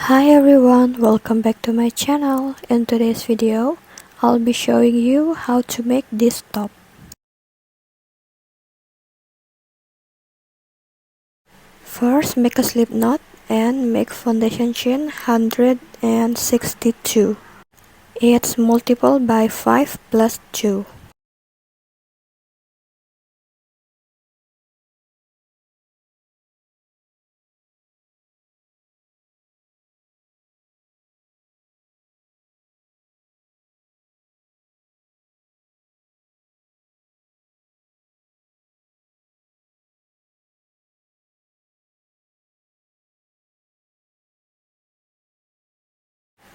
Hi everyone, welcome back to my channel. In today's video, I'll be showing you how to make this top. First, make a slip knot and make foundation chain 162. It's multiple by 5 plus 2.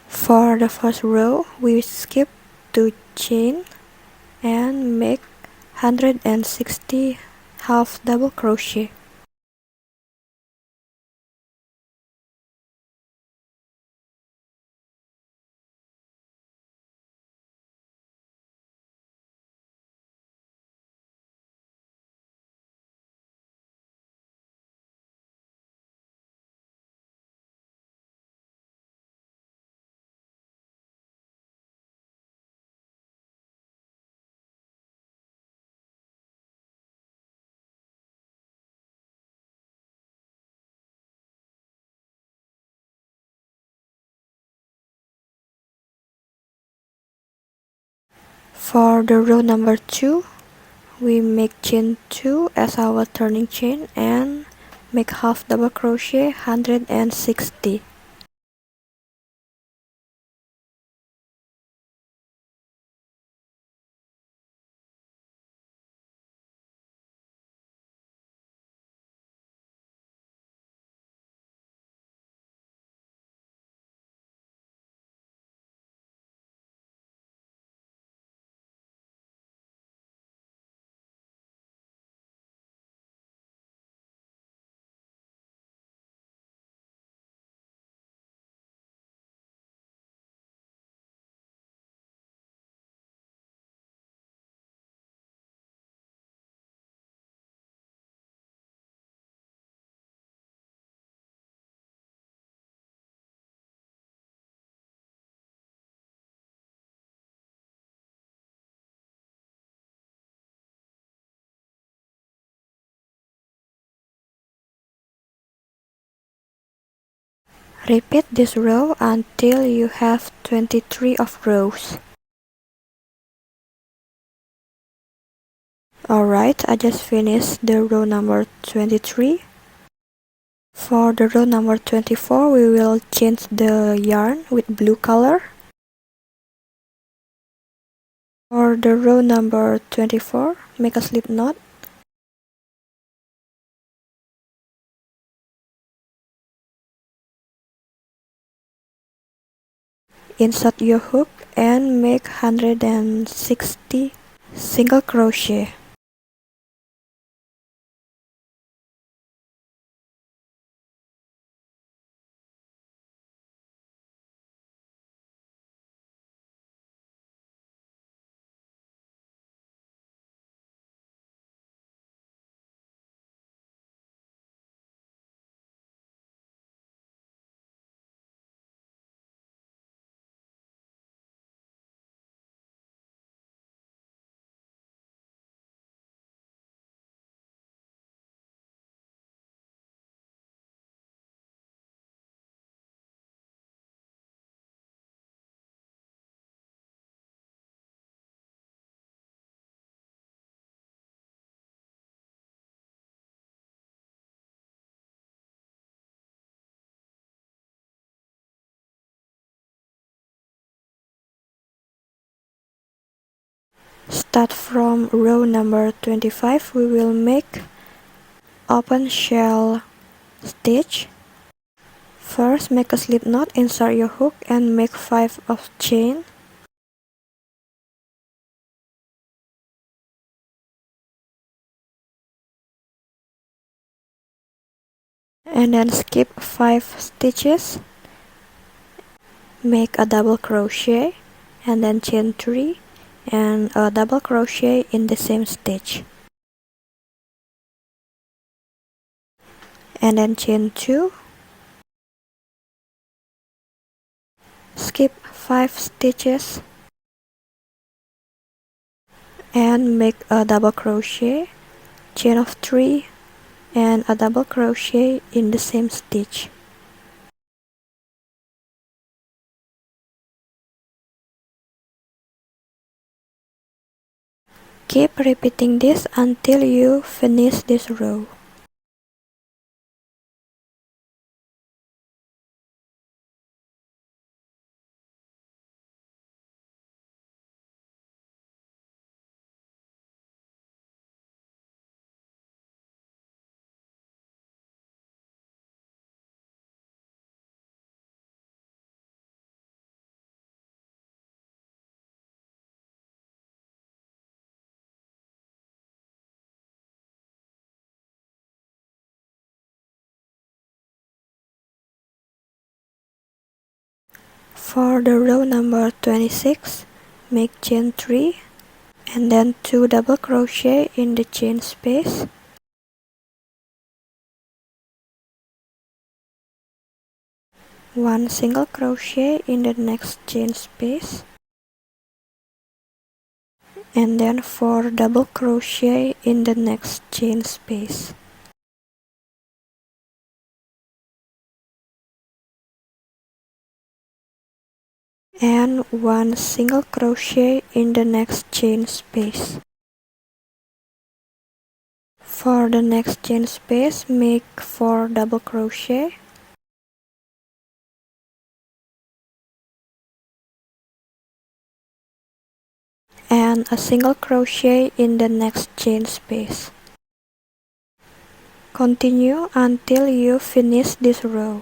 For the first row, we skip 2 chain and make 160 half double crochet. For the row number 2, we make chain 2 as our turning chain and make half double crochet 160. Repeat this row until you have 23 of rows. Alright, I just finished the row number 23. For the row number 24, we will change the yarn with blue color. For the row number 24, make a slip knot. Insert your hook and make 160 single crochet. Start from row number 25, we will make open shell stitch. First, make a slip knot, insert your hook and make 5 of chain. And then skip 5 stitches. Make a double crochet and then chain 3 and a double crochet in the same stitch. And then chain 2 skip 5 stitches and make a double crochet, chain of 3 and a double crochet in the same stitch. Keep repeating this until you finish this row. For the row number 26, make chain 3 and then 2 double crochet in the chain space. One single crochet in the next chain space, and then 4 double crochet in the next chain space. And 1 single crochet in the next chain space. For the next chain space, make 4 double crochet and a single crochet in the next chain space. Continue until you finish this row.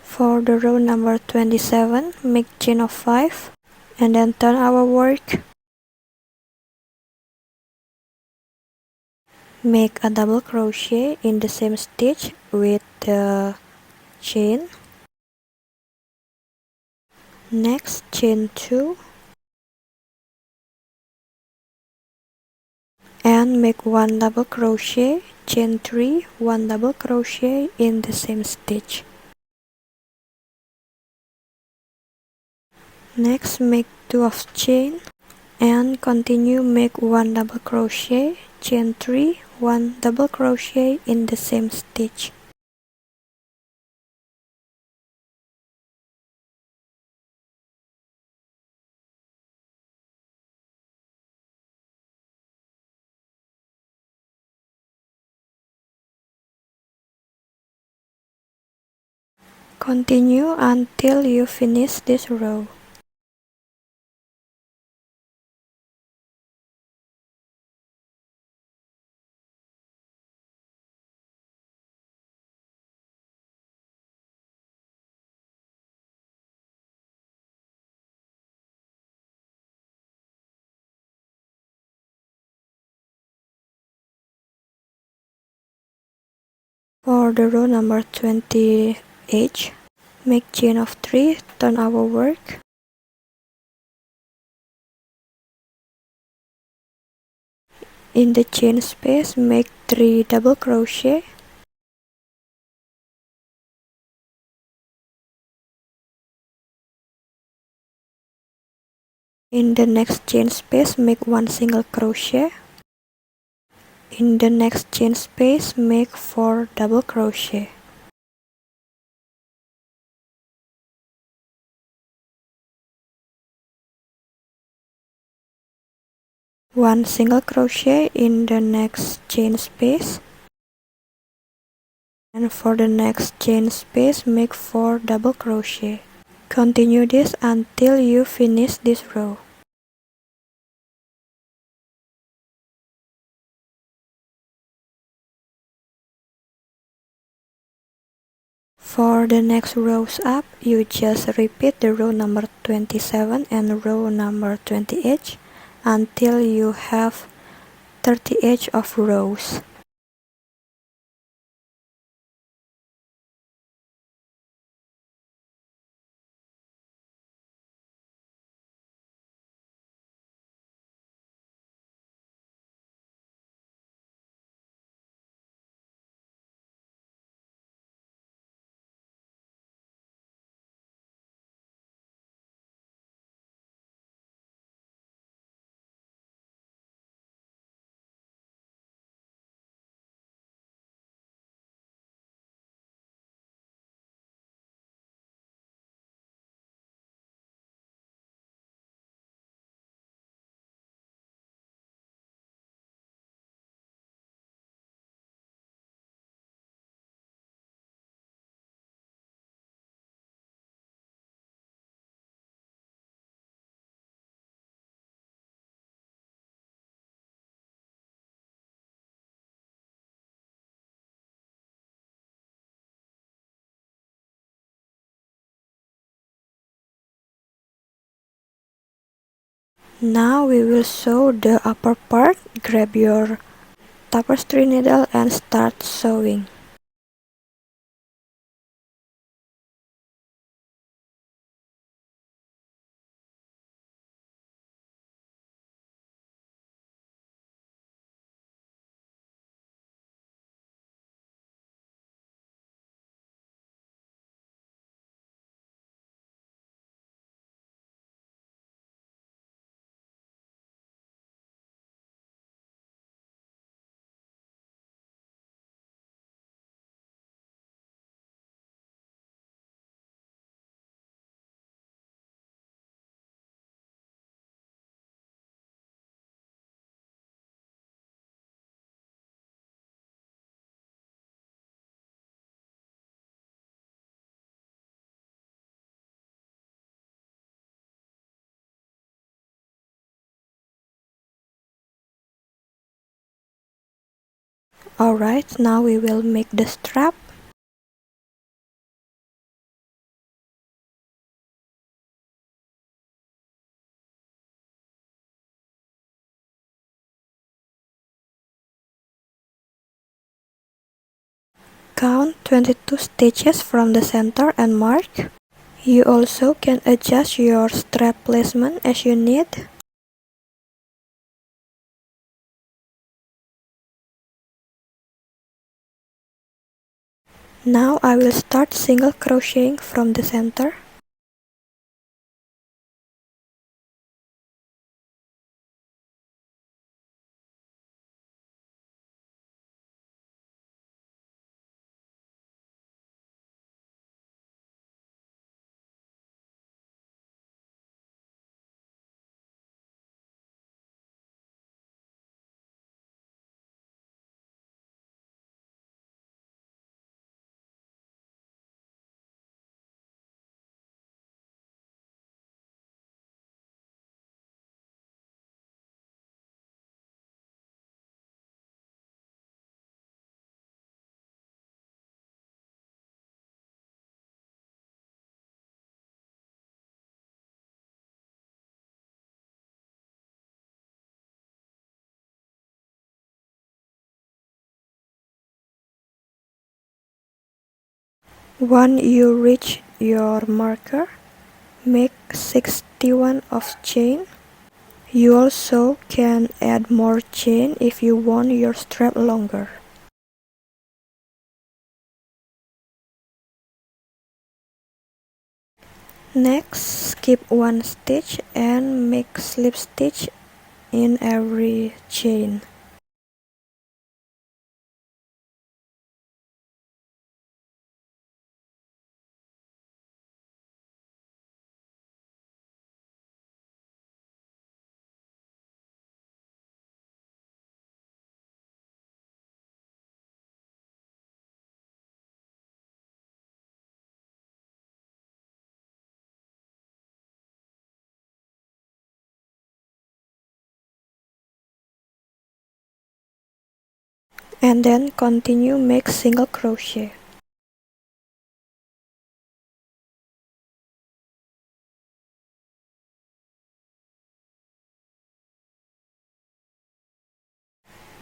For the row number 27, make chain of 5 and then turn our work. Make a double crochet in the same stitch with the chain. Next, chain 2 and make 1 double crochet, chain 3, 1 double crochet in the same stitch. Next, make 2 of chain and continue, make 1 double crochet, chain 3, 1 double crochet in the same stitch. Continue until you finish this row. For the row number 28, make chain of 3, turn our work. In the chain space, make 3 double crochet. In the next chain space, make 1 single crochet. In the next chain space, make 4 double crochet. One single crochet in the next chain space, and for the next chain space make 4 double crochet. Continue this until you finish this row. For the next rows up, you just repeat the row number 27 and row number 28 until you have 38 of rows. Now we will sew the upper part. Grab your tapestry needle and start sewing. Alright, now we will make the strap. Count 22 stitches from the center and mark. You also can adjust your strap placement as you need. Now I will start single crocheting from the center. Once you reach your marker, make 61 of chain. You also can add more chain if you want your strap longer. Next, skip one stitch and make slip stitch in every chain. and then continue make single crochet.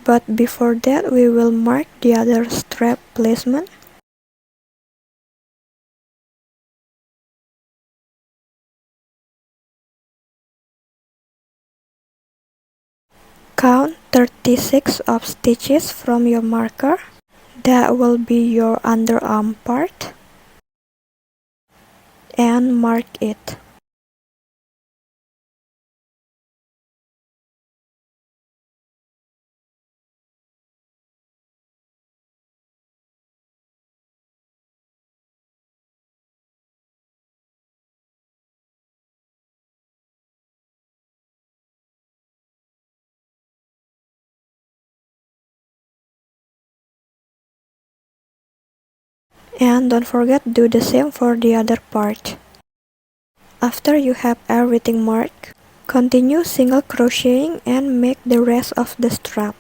But before that, we will mark the other strap placement. Count 36 of stitches from your marker. That will be your underarm part, and mark it. And don't forget do the same for the other part. After you have everything marked, continue single crocheting and make the rest of the strap.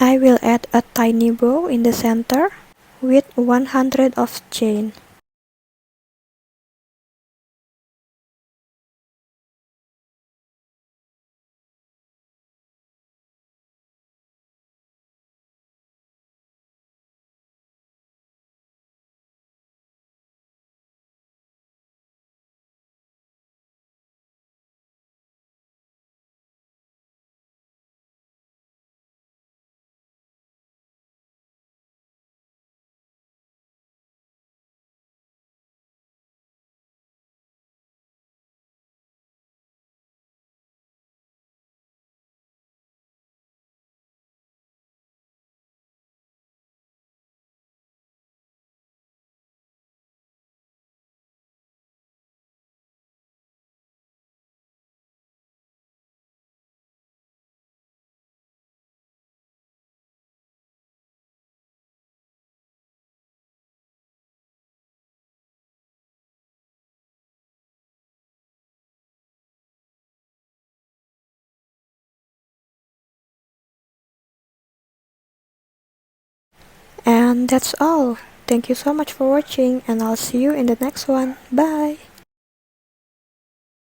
I will add a tiny bow in the center with 100 of chain. And that's all. Thank you so much for watching and I'll see you in the next one. Bye!